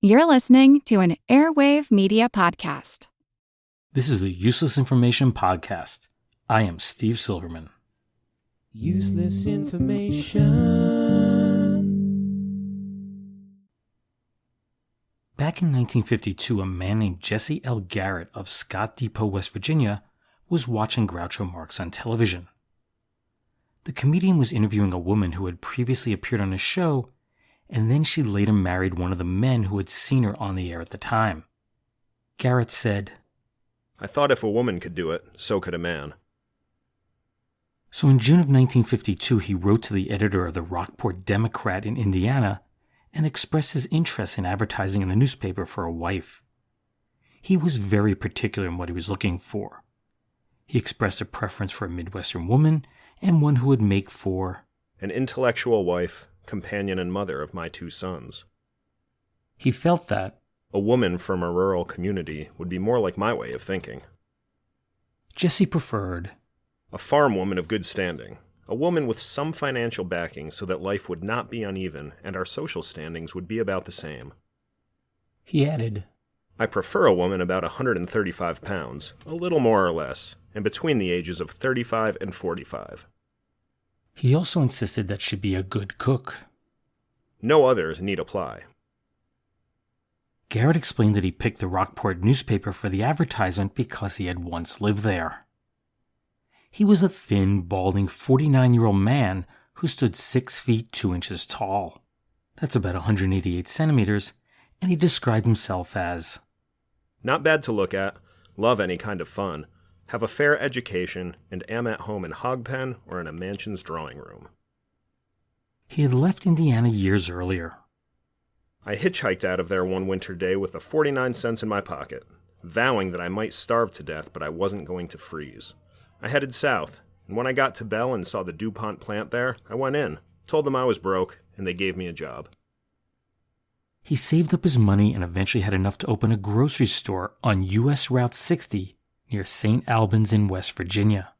You're listening to an Airwave Media Podcast. This is the Useless Information Podcast. I am Steve Silverman. Useless information. Back in 1952, a man named Jesse L. Garrett of Scott Depot, West Virginia, was watching Groucho Marx on television. The comedian was interviewing a woman who had previously appeared on his show, and then she later married one of the men who had seen her on the air at the time. Garrett said, "I thought if a woman could do it, so could a man." So in June of 1952, he wrote to the editor of the Rockport Democrat in Indiana and expressed his interest in advertising in the newspaper for a wife. He was very particular in what he was looking for. He expressed a preference for a Midwestern woman and one who would make for an intellectual wife, companion and mother of my 2 sons. He felt that a woman from a rural community would be more like my way of thinking. Jesse preferred a farm woman of good standing, a woman with some financial backing so that life would not be uneven and our social standings would be about the same. He added, I prefer a woman about 135 pounds, a little more or less, and between the ages of 35 and 45. He also insisted that she be a good cook. No others need apply. Garrett explained that he picked the Rockport newspaper for the advertisement because he had once lived there. He was a thin, balding 49-year-old man who stood 6 feet 2 inches tall. That's about 188 centimeters, and he described himself as not bad to look at, love any kind of fun, have a fair education, and am at home in Hogpen or in a mansion's drawing room. He had left Indiana years earlier. I hitchhiked out of there one winter day with 49 cents in my pocket, vowing that I might starve to death, but I wasn't going to freeze. I headed south, and when I got to Bell and saw the DuPont plant there, I went in, told them I was broke, and they gave me a job. He saved up his money and eventually had enough to open a grocery store on U.S. Route 60 near St. Albans in West Virginia.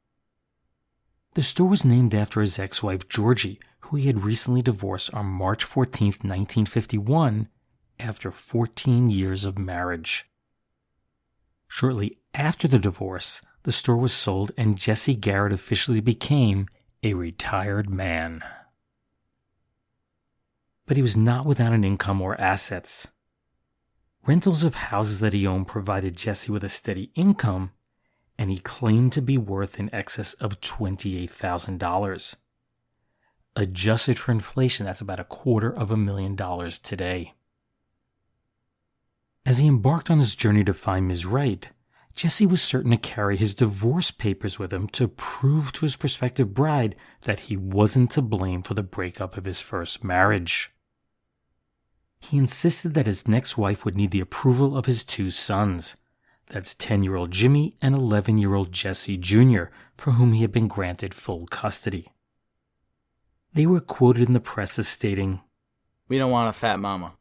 The store was named after his ex-wife Georgie, who he had recently divorced on March 14, 1951, after 14 years of marriage. Shortly after the divorce, the store was sold and Jesse Garrett officially became a retired man. But he was not without an income or assets. Rentals of houses that he owned provided Jesse with a steady income, and he claimed to be worth in excess of $28,000. Adjusted for inflation, that's about $250,000 today. As he embarked on his journey to find Ms. Right, Jesse was certain to carry his divorce papers with him to prove to his prospective bride that he wasn't to blame for the breakup of his first marriage. He insisted that his next wife would need the approval of his 2 sons. That's 10-year-old Jimmy and 11-year-old Jesse Jr., for whom he had been granted full custody. They were quoted in the press as stating, "We don't want a fat mama."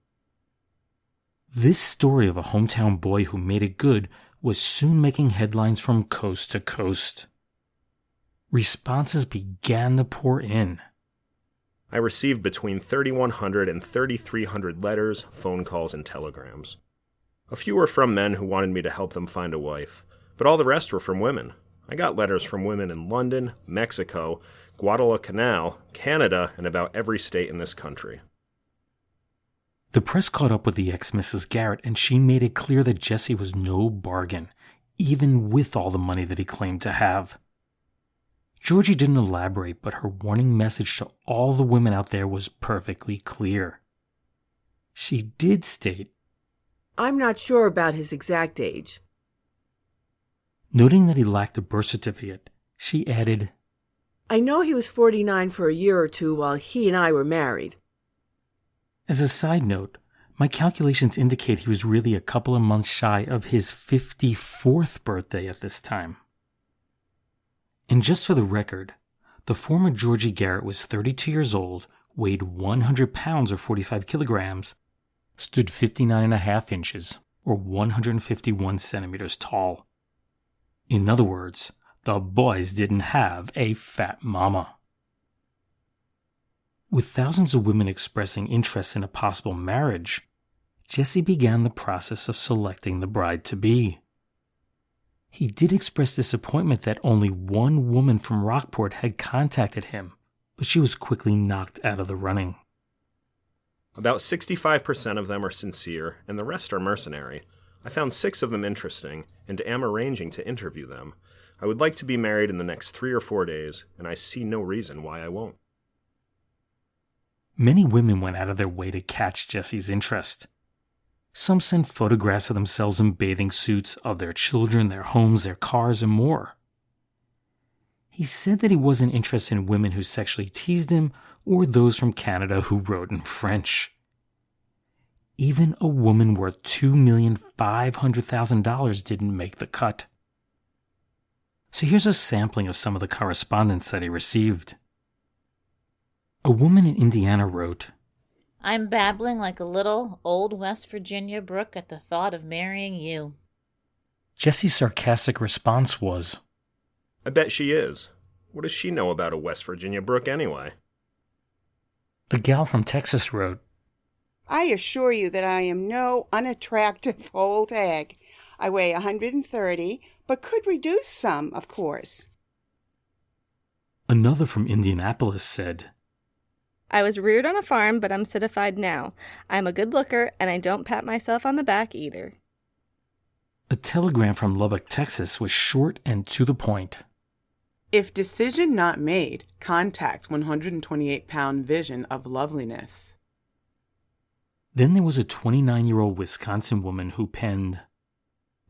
This story of a hometown boy who made it good was soon making headlines from coast to coast. Responses began to pour in. I received between 3,100 and 3,300 letters, phone calls, and telegrams. A few were from men who wanted me to help them find a wife, but all the rest were from women. I got letters from women in London, Mexico, Guadalcanal, Canada, and about every state in this country. The press caught up with the ex-Mrs. Garrett, and she made it clear that Jesse was no bargain, even with all the money that he claimed to have. Georgie didn't elaborate, but her warning message to all the women out there was perfectly clear. She did state, I'm not sure about his exact age. Noting that he lacked a birth certificate, she added, I know he was 49 for a year or two while he and I were married. As a side note, my calculations indicate he was really a couple of months shy of his 54th birthday at this time. And just for the record, the former Georgie Garrett was 32 years old, weighed 100 pounds or 45 kilograms, stood 59.5 inches or 151 centimeters tall. In other words, the boys didn't have a fat mama. With thousands of women expressing interest in a possible marriage, Jesse began the process of selecting the bride-to-be. He did express disappointment that only one woman from Rockport had contacted him, but she was quickly knocked out of the running. About 65% of them are sincere, and the rest are mercenary. I found 6 of them interesting, and am arranging to interview them. I would like to be married in the next 3 or 4 days, and I see no reason why I won't. Many women went out of their way to catch Jesse's interest. Some sent photographs of themselves in bathing suits, of their children, their homes, their cars, and more. He said that he wasn't interested in women who sexually teased him or those from Canada who wrote in French. Even a woman worth $2,500,000 didn't make the cut. So here's a sampling of some of the correspondence that he received. A woman in Indiana wrote, I'm babbling like a little old West Virginia brook at the thought of marrying you. Jesse's sarcastic response was, I bet she is. What does she know about a West Virginia brook anyway? A gal from Texas wrote, I assure you that I am no unattractive old hag. I weigh 130, but could reduce some, of course. Another from Indianapolis said, I was reared on a farm, but I'm citified now. I'm a good looker, and I don't pat myself on the back either. A telegram from Lubbock, Texas was short and to the point. If decision not made, contact 128-pound vision of loveliness. Then there was a 29-year-old Wisconsin woman who penned,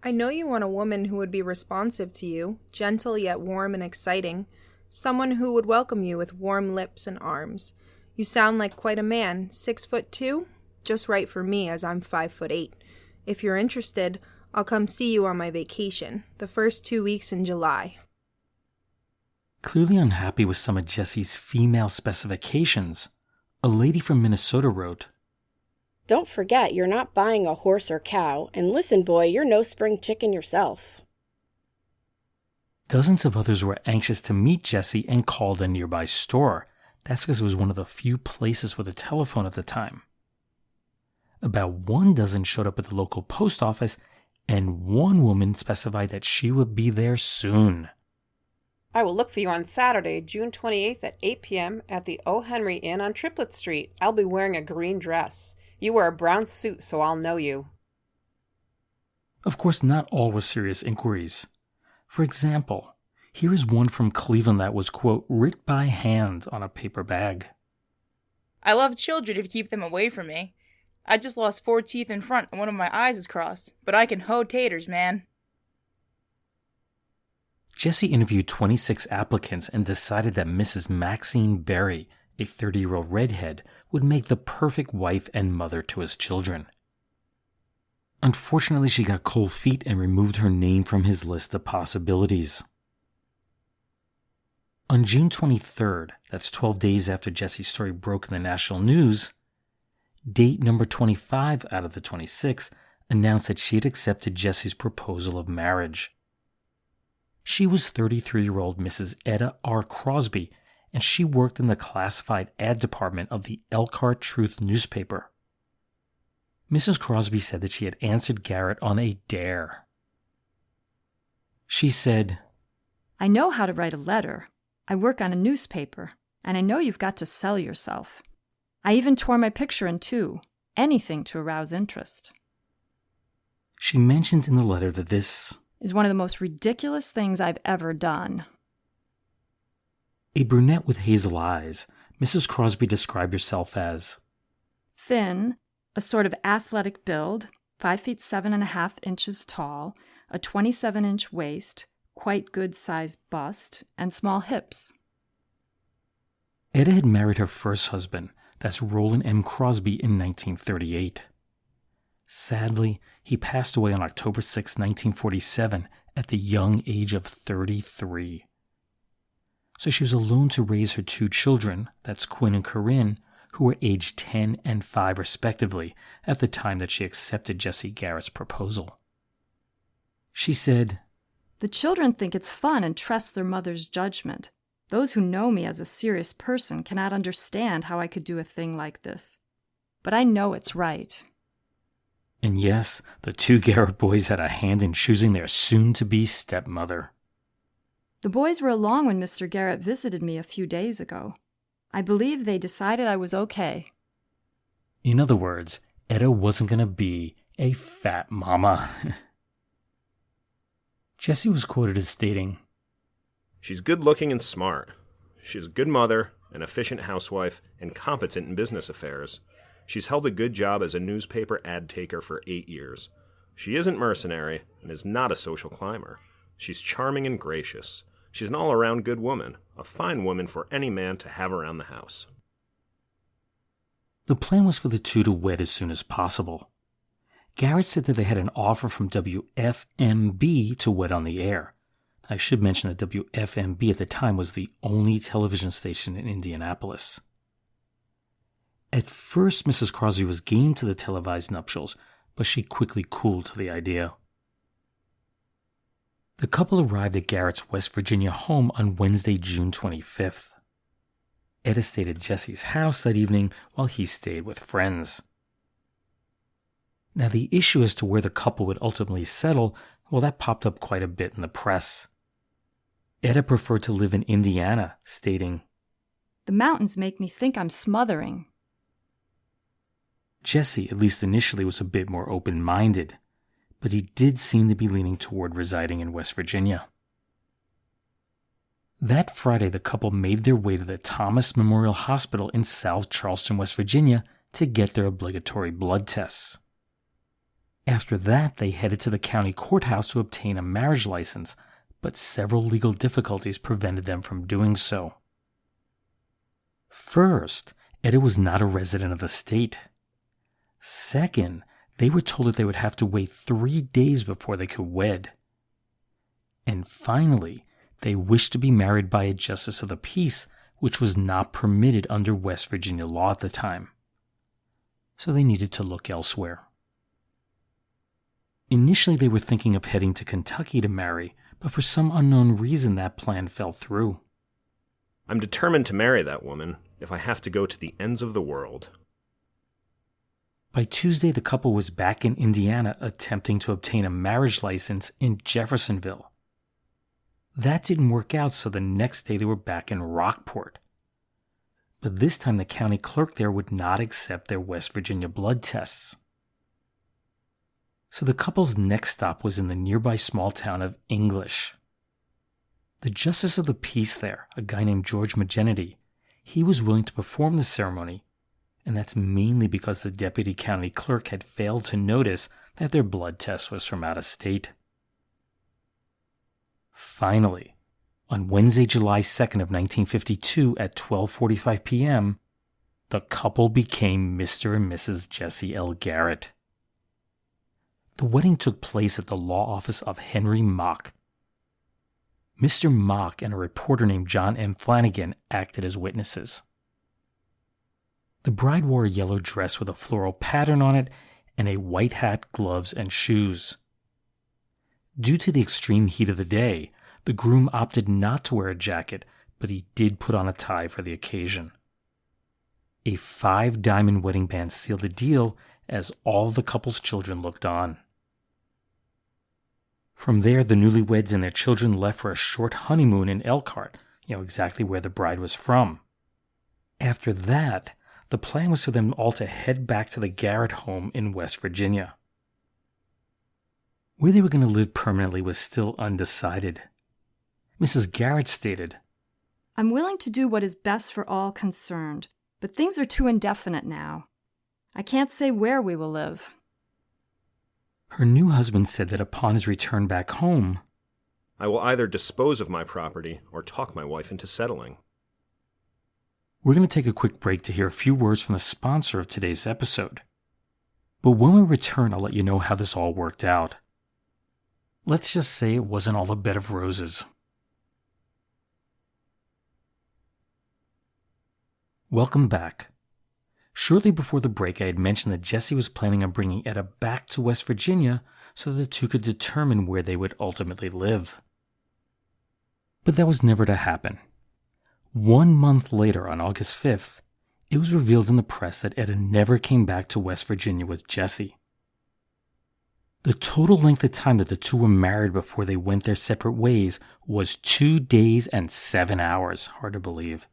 I know you want a woman who would be responsive to you, gentle yet warm and exciting, someone who would welcome you with warm lips and arms. You sound like quite a man, 6'2", just right for me as I'm 5'8". If you're interested, I'll come see you on my vacation, the first 2 weeks in July. Clearly unhappy with some of Jesse's female specifications, a lady from Minnesota wrote, Don't forget you're not buying a horse or cow, and listen, boy, you're no spring chicken yourself. Dozens of others were anxious to meet Jesse and called a nearby store. That's because it was one of the few places with a telephone at the time. About 1 dozen showed up at the local post office, and one woman specified that she would be there soon. I will look for you on Saturday, June 28th at 8 p.m. at the O. Henry Inn on Triplet Street. I'll be wearing a green dress. You wear a brown suit, so I'll know you. Of course, not all were serious inquiries. For example, here is one from Cleveland that was, quote, writ by hand on a paper bag. I love children if you keep them away from me. I just lost 4 teeth in front and one of my eyes is crossed, but I can hoe taters, man. Jesse interviewed 26 applicants and decided that Mrs. Maxine Berry, a 30-year-old redhead, would make the perfect wife and mother to his children. Unfortunately, she got cold feet and removed her name from his list of possibilities. On June 23rd, that's 12 days after Jesse's story broke in the national news, date number 25 out of the 26 announced that she had accepted Jesse's proposal of marriage. She was 33-year-old Mrs. Etta R. Crosby, and she worked in the classified ad department of the Elkhart Truth newspaper. Mrs. Crosby said that she had answered Garrett on a dare. She said, I know how to write a letter. I work on a newspaper, and I know you've got to sell yourself. I even tore my picture in 2, anything to arouse interest. She mentioned in the letter that this is one of the most ridiculous things I've ever done. A brunette with hazel eyes, Mrs. Crosby described herself as thin, a sort of athletic build, 5 feet 7.5 tall, a 27-inch waist, quite good-sized bust, and small hips. Etta had married her first husband, that's Roland M. Crosby, in 1938. Sadly, he passed away on October 6, 1947, at the young age of 33. So she was alone to raise her 2 children, that's Quinn and Corinne, who were aged 10 and 5 respectively at the time that she accepted Jesse Garrett's proposal. She said, The children think it's fun and trust their mother's judgment. Those who know me as a serious person cannot understand how I could do a thing like this. But I know it's right. And yes, the two Garrett boys had a hand in choosing their soon-to-be stepmother. The boys were along when Mr. Garrett visited me a few days ago. I believe they decided I was okay. In other words, Etta wasn't going to be a fat mama. Jessie was quoted as stating, "She's good-looking and smart. She's a good mother, an efficient housewife, and competent in business affairs. She's held a good job as a newspaper ad taker for 8 years. She isn't mercenary and is not a social climber. She's charming and gracious. She's an all-around good woman, a fine woman for any man to have around the house." The plan was for the two to wed as soon as possible. Garrett said that they had an offer from WFMB to wed on the air. I should mention that WFMB at the time was the only television station in Indianapolis. At first, Mrs. Crosby was game to the televised nuptials, but she quickly cooled to the idea. The couple arrived at Garrett's West Virginia home on Wednesday, June 25th. Etta stayed at Jessie's house that evening while he stayed with friends. Now, the issue as to where the couple would ultimately settle, well, that popped up quite a bit in the press. Etta preferred to live in Indiana, stating, "The mountains make me think I'm smothering." Jessie, at least initially, was a bit more open-minded, but he did seem to be leaning toward residing in West Virginia. That Friday, the couple made their way to the Thomas Memorial Hospital in South Charleston, West Virginia, to get their obligatory blood tests. After that, they headed to the county courthouse to obtain a marriage license, but several legal difficulties prevented them from doing so. First, Etta was not a resident of the state. Second, they were told that they would have to wait 3 days before they could wed. And finally, they wished to be married by a justice of the peace, which was not permitted under West Virginia law at the time. So they needed to look elsewhere. Initially, they were thinking of heading to Kentucky to marry, but for some unknown reason that plan fell through. "I'm determined to marry that woman, if I have to go to the ends of the world." By Tuesday, the couple was back in Indiana attempting to obtain a marriage license in Jeffersonville. That didn't work out, so the next day they were back in Rockport. But this time the county clerk there would not accept their West Virginia blood tests. So the couple's next stop was in the nearby small town of English. The justice of the peace there, a guy named George Magenity, he was willing to perform the ceremony, and that's mainly because the deputy county clerk had failed to notice that their blood test was from out of state. Finally, on Wednesday, July 2nd of 1952 at 12:45 p.m., the couple became Mr. and Mrs. Jessie L. Garrett. The wedding took place at the law office of Henry Mock. Mr. Mock and a reporter named John M. Flanagan acted as witnesses. The bride wore a yellow dress with a floral pattern on it and a white hat, gloves, and shoes. Due to the extreme heat of the day, the groom opted not to wear a jacket, but he did put on a tie for the occasion. A 5-diamond wedding band sealed the deal as all the couple's children looked on. From there, the newlyweds and their children left for a short honeymoon in Elkhart, exactly where the bride was from. After that, the plan was for them all to head back to the Garrett home in West Virginia. Where they were going to live permanently was still undecided. Mrs. Garrett stated, "I'm willing to do what is best for all concerned, but things are too indefinite now. I can't say where we will live." Her new husband said that upon his return back home, "I will either dispose of my property or talk my wife into settling." We're going to take a quick break to hear a few words from the sponsor of today's episode. But when we return, I'll let you know how this all worked out. Let's just say it wasn't all a bed of roses. Welcome back. Shortly before the break, I had mentioned that Jessie was planning on bringing Etta back to West Virginia so the two could determine where they would ultimately live. But that was never to happen. 1 month later, on August 5th, it was revealed in the press that Etta never came back to West Virginia with Jessie. The total length of time that the two were married before they went their separate ways was 2 days and 7 hours. Hard to believe.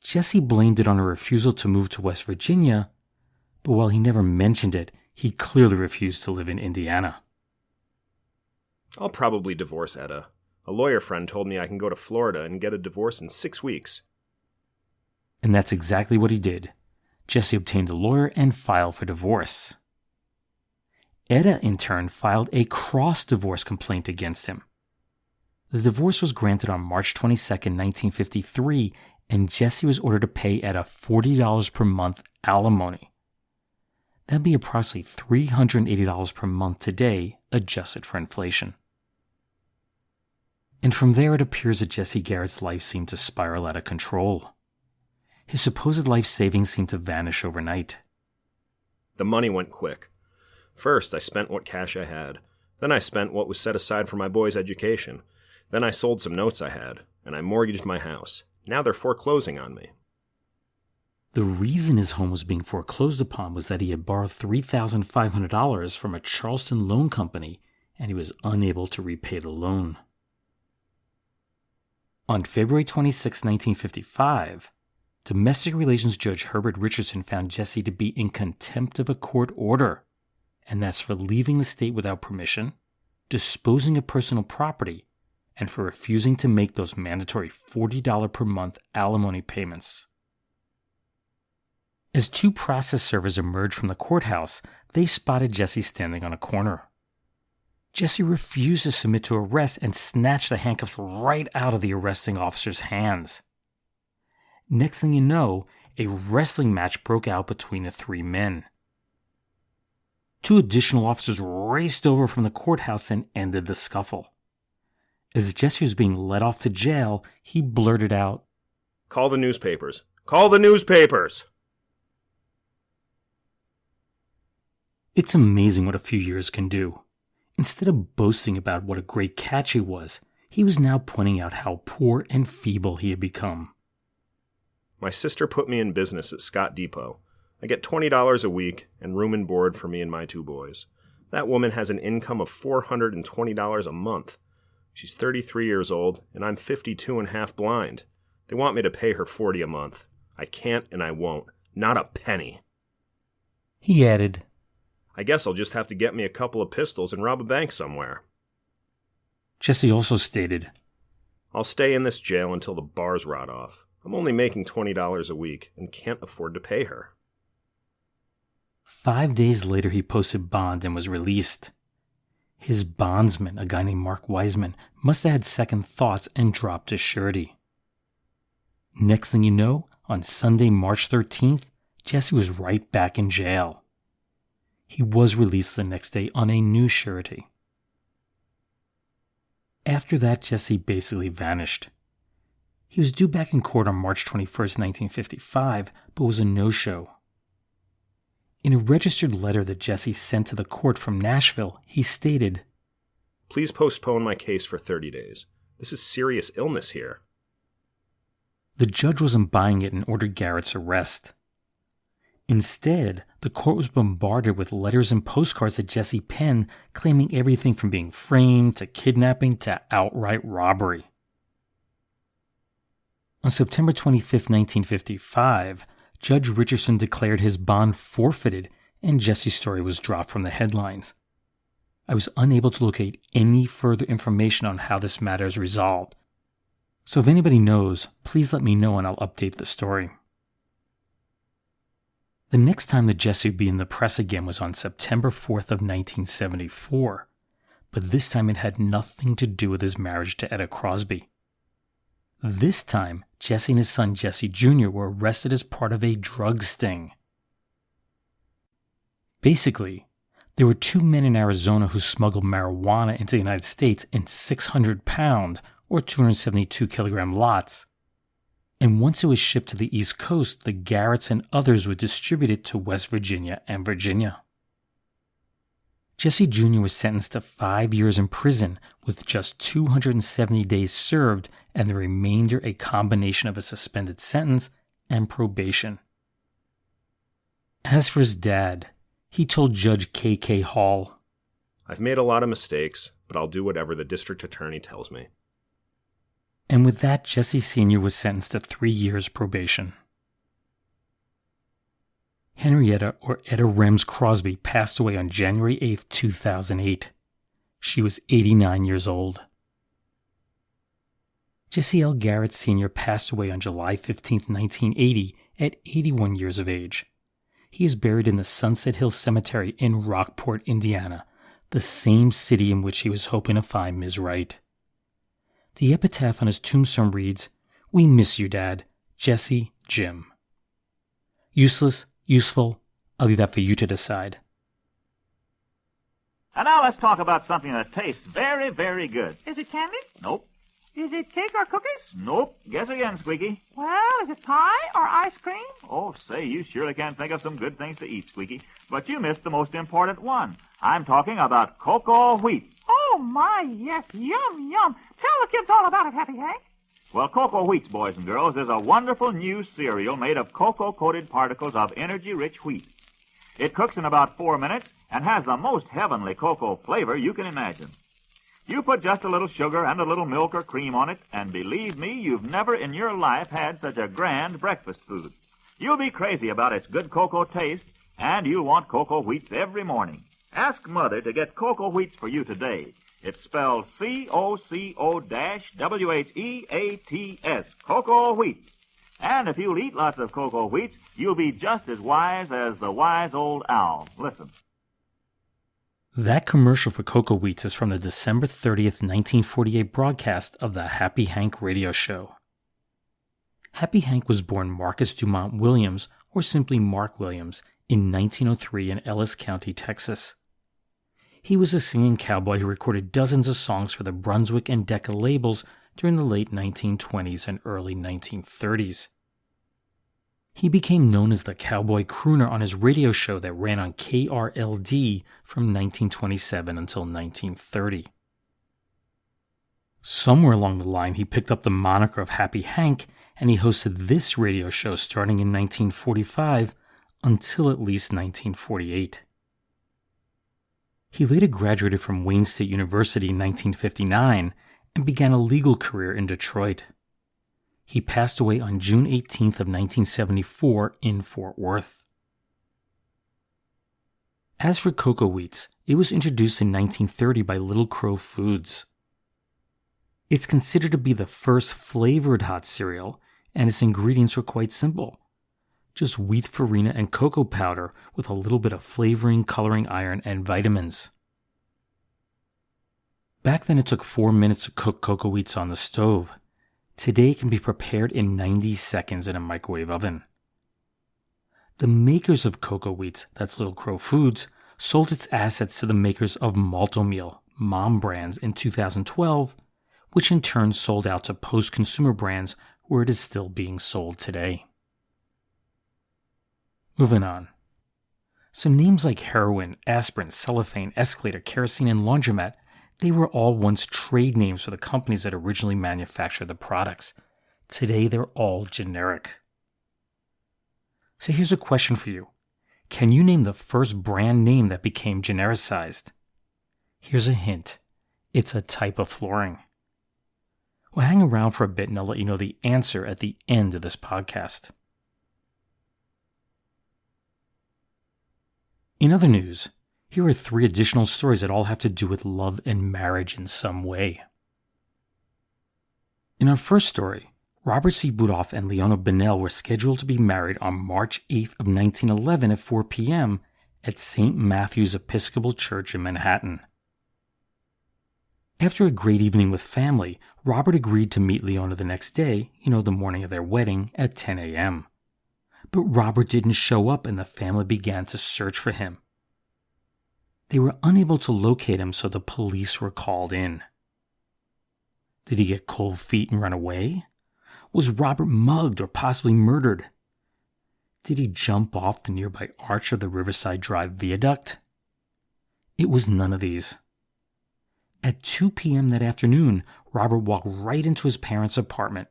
Jesse blamed it on her refusal to move to West Virginia, but while he never mentioned it, he clearly refused to live in Indiana. I'll probably divorce Etta. A lawyer friend told me I can go to Florida and get a divorce in 6 weeks. And that's exactly what he did. Jesse obtained a lawyer and filed for divorce. Etta, in turn, filed a cross-divorce complaint against him. The divorce was granted on March 22, 1953, and Jesse was ordered to pay Etta $40 per month alimony. That'd be approximately $380 per month today, adjusted for inflation. And from there it appears that Jesse Garrett's life seemed to spiral out of control. His supposed life savings seemed to vanish overnight. The money went quick. First, I spent what cash I had. Then I spent what was set aside for my boy's education. Then I sold some notes I had, and I mortgaged my house. Now they're foreclosing on me. The reason his home was being foreclosed upon was that he had borrowed $3,500 from a Charleston loan company, and he was unable to repay the loan. On February 26, 1955, Domestic Relations Judge Herbert Richardson found Jesse to be in contempt of a court order, and that's for leaving the state without permission, disposing of personal property, and for refusing to make those mandatory $40 per month alimony payments. As two process servers emerged from the courthouse, they spotted Jesse standing on a corner. Jesse refused to submit to arrest and snatched the handcuffs right out of the arresting officer's hands. Next thing you know, a wrestling match broke out between the three men. Two additional officers raced over from the courthouse and ended the scuffle. As Jesse was being led off to jail, he blurted out, "Call the newspapers! Call the newspapers!" It's amazing what a few years can do. Instead of boasting about what a great catch he was now pointing out how poor and feeble he had become. My sister put me in business at Scott Depot. I get $20 a week and room and board for me and my two boys. That woman has an income of $420 a month. She's 33 years old, and I'm 52 and half blind. They want me to pay her $40 a month. I can't and I won't. Not a penny. He added, I guess I'll just have to get me a couple of pistols and rob a bank somewhere. Jesse also stated, I'll stay in this jail until the bars rot off. I'm only making $20 a week and can't afford to pay her. 5 days later, he posted bond and was released. His bondsman, a guy named Mark Wiseman, must have had second thoughts and dropped his surety. Next thing you know, on Sunday, March 13th, Jesse was right back in jail. He was released the next day on a new surety. After that, Jesse basically vanished. He was due back in court on March 21st, 1955, but was a no-show. In a registered letter that Jesse sent to the court from Nashville, he stated, Please postpone my case for 30 days. This is serious illness here. The judge wasn't buying it and ordered Garrett's arrest. Instead, the court was bombarded with letters and postcards that Jesse penned claiming everything from being framed to kidnapping to outright robbery. On September 25, 1955, Judge Richardson declared his bond forfeited and Jesse's story was dropped from the headlines. I was unable to locate any further information on how this matter is resolved. So if anybody knows, please let me know and I'll update the story. The next time that Jesse would be in the press again was on September 4th of 1974, but this time it had nothing to do with his marriage to Etta Crosby. This time, Jesse and his son Jesse Jr. were arrested as part of a drug sting. Basically, there were two men in Arizona who smuggled marijuana into the United States in 600-pound or 272-kilogram lots. And once it was shipped to the East Coast, the Garretts and others would distribute it to West Virginia and Virginia. Jesse Jr. was sentenced to 5 years in prison with just 270 days served and the remainder a combination of a suspended sentence and probation. As for his dad, he told Judge K.K. Hall, I've made a lot of mistakes, but I'll do whatever the district attorney tells me. And with that, Jesse Sr. was sentenced to 3 years probation. Henrietta, or Etta Rems Crosby, passed away on January 8, 2008. She was 89 years old. Jesse L. Garrett Sr. passed away on July 15, 1980, at 81 years of age. He is buried in the Sunset Hill Cemetery in Rockport, Indiana, the same city in which he was hoping to find Ms. Wright. The epitaph on his tombstone reads, "We miss you, Dad. Jesse, Jim." Useless, useful, I'll leave that for you to decide. And now let's talk about something that tastes very, very good. Is it candy? Nope. Is it cake or cookies? Nope. Guess again, Squeaky. Well, is it pie or ice cream? Oh, say, you surely can think of some good things to eat, Squeaky. But you missed the most important one. I'm talking about cocoa wheat. Oh, my, yes. Yum, yum. Tell the kids all about it, Happy Hank. Well, Cocoa Wheats, boys and girls, is a wonderful new cereal made of cocoa-coated particles of energy-rich wheat. It cooks in about 4 minutes and has the most heavenly cocoa flavor you can imagine. You put just a little sugar and a little milk or cream on it, and believe me, you've never in your life had such a grand breakfast food. You'll be crazy about its good cocoa taste, and you'll want Cocoa Wheats every morning. Ask Mother to get Cocoa Wheats for you today. It's spelled C-O-C-O-W-H-E-A-T-S, Cocoa Wheats. And if you'll eat lots of Cocoa Wheats, you'll be just as wise as the wise old owl. Listen. That commercial for Cocoa Wheats is from the December 30th, 1948 broadcast of the Happy Hank radio show. Happy Hank was born Marcus Dumont Williams, or simply Mark Williams, in 1903 in Ellis County, Texas. He was a singing cowboy who recorded dozens of songs for the Brunswick and Decca labels during the late 1920s and early 1930s. He became known as the Cowboy Crooner on his radio show that ran on KRLD from 1927 until 1930. Somewhere along the line, he picked up the moniker of Happy Hank, and he hosted this radio show starting in 1945 until at least 1948. He later graduated from Wayne State University in 1959 and began a legal career in Detroit. He passed away on June 18th of 1974 in Fort Worth. As for Cocoa Wheats, it was introduced in 1930 by Little Crow Foods. It's considered to be the first flavored hot cereal, and its ingredients are quite simple. Just wheat farina and cocoa powder with a little bit of flavoring, coloring iron, and vitamins. Back then it took 4 minutes to cook Cocoa Wheats on the stove. Today it can be prepared in 90 seconds in a microwave oven. The makers of Cocoa Wheats, that's Little Crow Foods, sold its assets to the makers of Malt-O-Meal, Mom Brands, in 2012, which in turn sold out to Post-Consumer Brands, where it is still being sold today. Moving on. So names like heroin, aspirin, cellophane, escalator, kerosene, and laundromat, they were all once trade names for the companies that originally manufactured the products. Today they're all generic. So here's a question for you. Can you name the first brand name that became genericized? Here's a hint. It's a type of flooring. Well, hang around for a bit and I'll let you know the answer at the end of this podcast. In other news, here are 3 additional stories that all have to do with love and marriage in some way. In our first story, Robert C. Budoff and Leona Bennell were scheduled to be married on March 8th of 1911 at 4 p.m. at St. Matthew's Episcopal Church in Manhattan. After a great evening with family, Robert agreed to meet Leona the next day, the morning of their wedding, at 10 a.m. But Robert didn't show up and the family began to search for him. They were unable to locate him, so the police were called in. Did he get cold feet and run away? Was Robert mugged or possibly murdered? Did he jump off the nearby arch of the Riverside Drive viaduct? It was none of these. At 2 p.m. that afternoon, Robert walked right into his parents' apartment.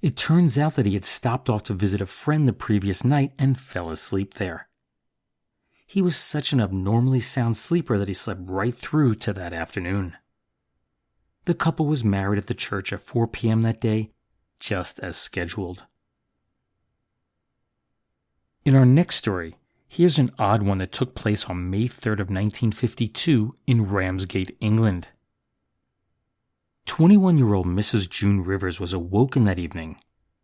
It turns out that he had stopped off to visit a friend the previous night and fell asleep there. he was such an abnormally sound sleeper that he slept right through to that afternoon. The couple was married at the church at 4 p.m. that day, just as scheduled. In our next story, here's an odd one that took place on May 3rd of 1952 in Ramsgate, England. 21-year-old Mrs. June Rivers was awoken that evening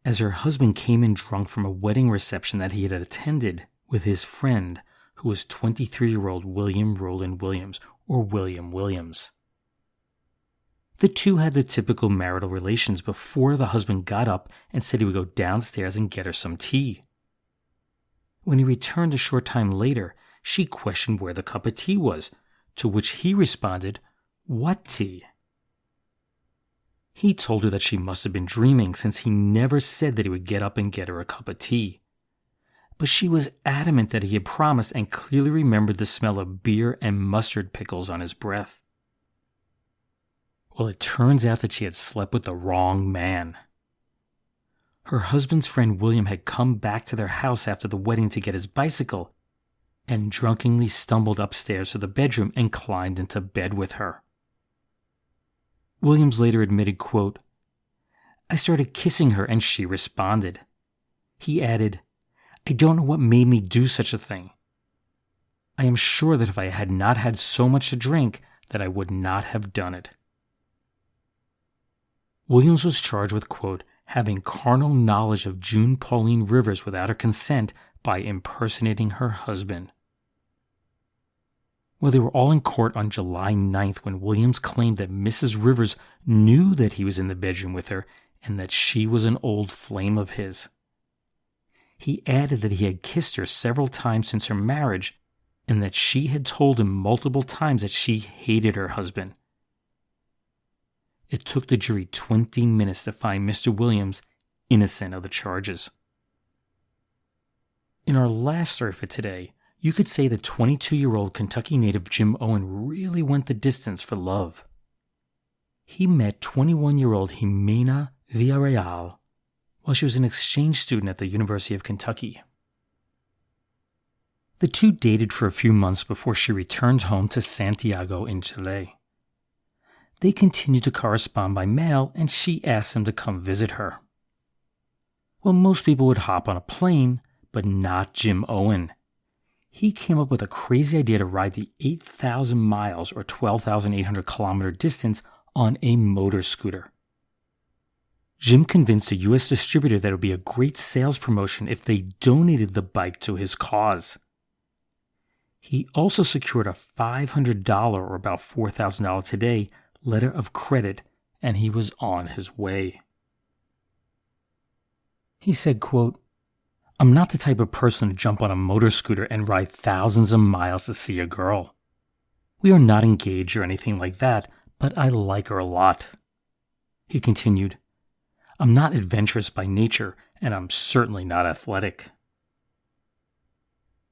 as her husband came in drunk from a wedding reception that he had attended with his friend, who was 23-year-old William Rowland Williams, or William Williams. The two had the typical marital relations before the husband got up and said he would go downstairs and get her some tea. When he returned a short time later, she questioned where the cup of tea was, to which he responded, "What tea?" He told her that she must have been dreaming, since he never said that he would get up and get her a cup of tea. But she was adamant that he had promised and clearly remembered the smell of beer and mustard pickles on his breath. Well, it turns out that she had slept with the wrong man. Her husband's friend William had come back to their house after the wedding to get his bicycle and drunkenly stumbled upstairs to the bedroom and climbed into bed with her. Williams later admitted, quote, "I started kissing her and she responded." He added, "I don't know what made me do such a thing. I am sure that if I had not had so much to drink, that I would not have done it." Williams was charged with, quote, "having carnal knowledge of June Pauline Rivers without her consent by impersonating her husband." Well, they were all in court on July 9th when Williams claimed that Mrs. Rivers knew that he was in the bedroom with her and that she was an old flame of his. He added that he had kissed her several times since her marriage and that she had told him multiple times that she hated her husband. It took the jury 20 minutes to find Mr. Williams innocent of the charges. In our last story for today, you could say that 22-year-old Kentucky native Jim Owen really went the distance for love. He met 21-year-old Jimena Villarreal while she was an exchange student at the University of Kentucky. The two dated for a few months before she returned home to Santiago in Chile. They continued to correspond by mail, and she asked him to come visit her. Well, most people would hop on a plane, but not Jim Owen. He came up with a crazy idea to ride the 8,000 miles or 12,800 kilometer distance on a motor scooter. Jim convinced a U.S. distributor that it would be a great sales promotion if they donated the bike to his cause. He also secured a $500, or about $4,000 today, letter of credit, and he was on his way. He said, quote, "I'm not the type of person to jump on a motor scooter and ride thousands of miles to see a girl. We are not engaged or anything like that, but I like her a lot." He continued, "I'm not adventurous by nature, and I'm certainly not athletic."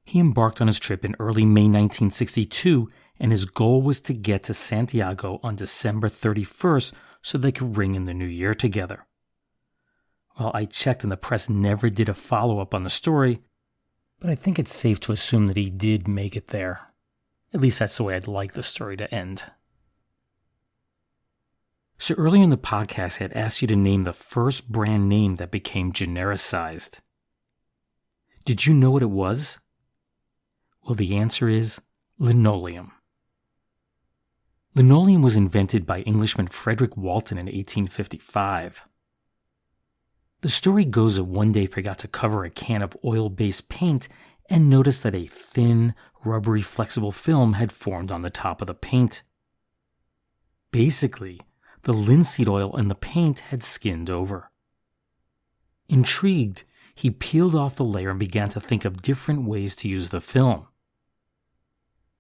He embarked on his trip in early May 1962, and his goal was to get to Santiago on December 31st so they could ring in the new year together. Well, I checked and the press never did a follow-up on the story, but I think it's safe to assume that he did make it there. At least that's the way I'd like the story to end. So earlier in the podcast, I had asked you to name the first brand name that became genericized. Did you know what it was? Well, the answer is linoleum. Linoleum was invented by Englishman Frederick Walton in 1855. The story goes that one day he forgot to cover a can of oil-based paint and noticed that a thin, rubbery, flexible film had formed on the top of the paint. Basically, the linseed oil in the paint had skinned over. Intrigued, he peeled off the layer and began to think of different ways to use the film.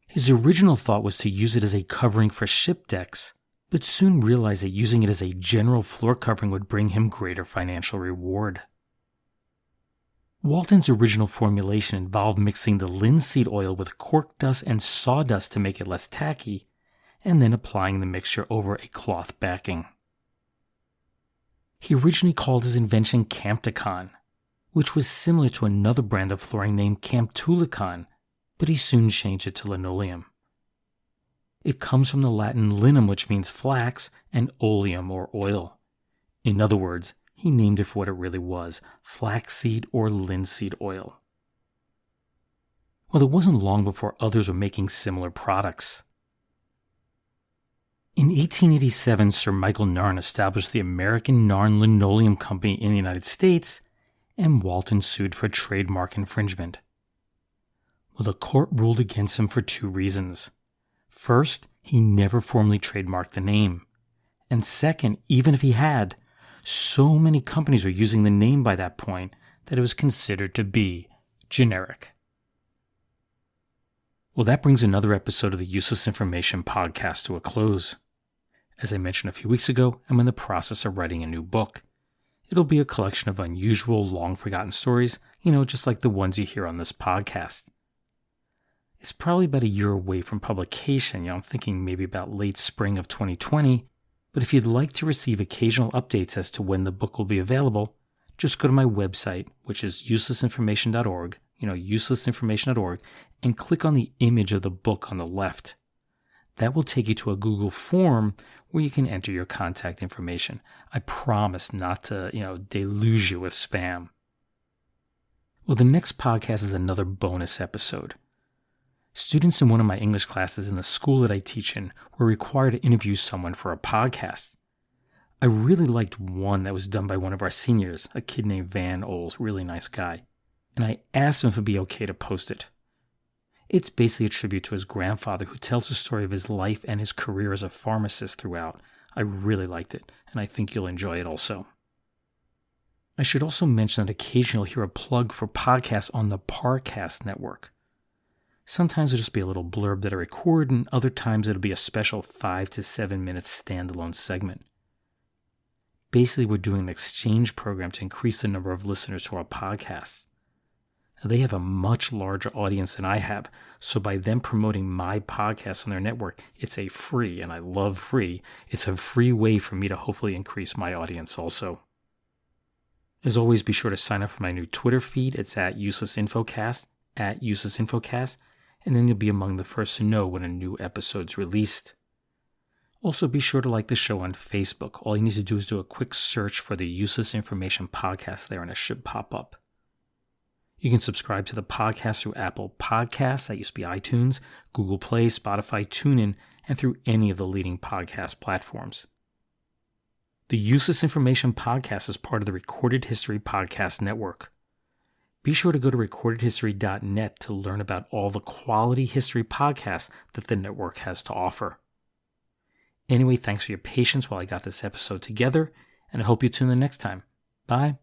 His original thought was to use it as a covering for ship decks, but soon realized that using it as a general floor covering would bring him greater financial reward. Walton's original formulation involved mixing the linseed oil with cork dust and sawdust to make it less tacky, and then applying the mixture over a cloth backing. He originally called his invention Campticon, which was similar to another brand of flooring named Camptulicon, but he soon changed it to linoleum. It comes from the Latin linum, which means flax, and oleum, or oil. In other words, he named it for what it really was, flaxseed or linseed oil. Well, it wasn't long before others were making similar products. In 1887, Sir Michael Narn established the American Narn Linoleum Company in the United States, and Walton sued for trademark infringement. Well, the court ruled against him for two reasons. First, he never formally trademarked the name. And second, even if he had, so many companies were using the name by that point that it was considered to be generic. Well, that brings another episode of the Useless Information podcast to a close. As I mentioned a few weeks ago, I'm in the process of writing a new book. It'll be a collection of unusual, long-forgotten stories, just like the ones you hear on this podcast. It's probably about a year away from publication. I'm thinking maybe about late spring of 2020. But if you'd like to receive occasional updates as to when the book will be available, just go to my website, which is uselessinformation.org, uselessinformation.org, and click on the image of the book on the left. That will take you to a Google form where you can enter your contact information. I promise not to, deluge you with spam. Well, the next podcast is another bonus episode. Students in one of my English classes in the school that I teach in were required to interview someone for a podcast. I really liked one that was done by one of our seniors, a kid named Van Oles, really nice guy, and I asked him if it would be okay to post it. It's basically a tribute to his grandfather who tells the story of his life and his career as a pharmacist throughout. I really liked it, and I think you'll enjoy it also. I should also mention that occasionally you'll hear a plug for podcasts on the Parcast network. Sometimes it'll just be a little blurb that I record, and other times it'll be a special 5 to 7 minute standalone segment. Basically, we're doing an exchange program to increase the number of listeners to our podcasts. Now, they have a much larger audience than I have, so by them promoting my podcast on their network, it's a free, and I love free, it's a free way for me to hopefully increase my audience also. As always, be sure to sign up for my new Twitter feed. It's at uselessinfocast, and then you'll be among the first to know when a new episode's released. Also, be sure to like the show on Facebook. All you need to do is do a quick search for the Useless Information Podcast there, and it should pop up. You can subscribe to the podcast through Apple Podcasts, that used to be iTunes, Google Play, Spotify, TuneIn, and through any of the leading podcast platforms. The Useless Information Podcast is part of the Recorded History Podcast Network. Be sure to go to recordedhistory.net to learn about all the quality history podcasts that the network has to offer. Anyway, thanks for your patience while I got this episode together, and I hope you tune in next time. Bye.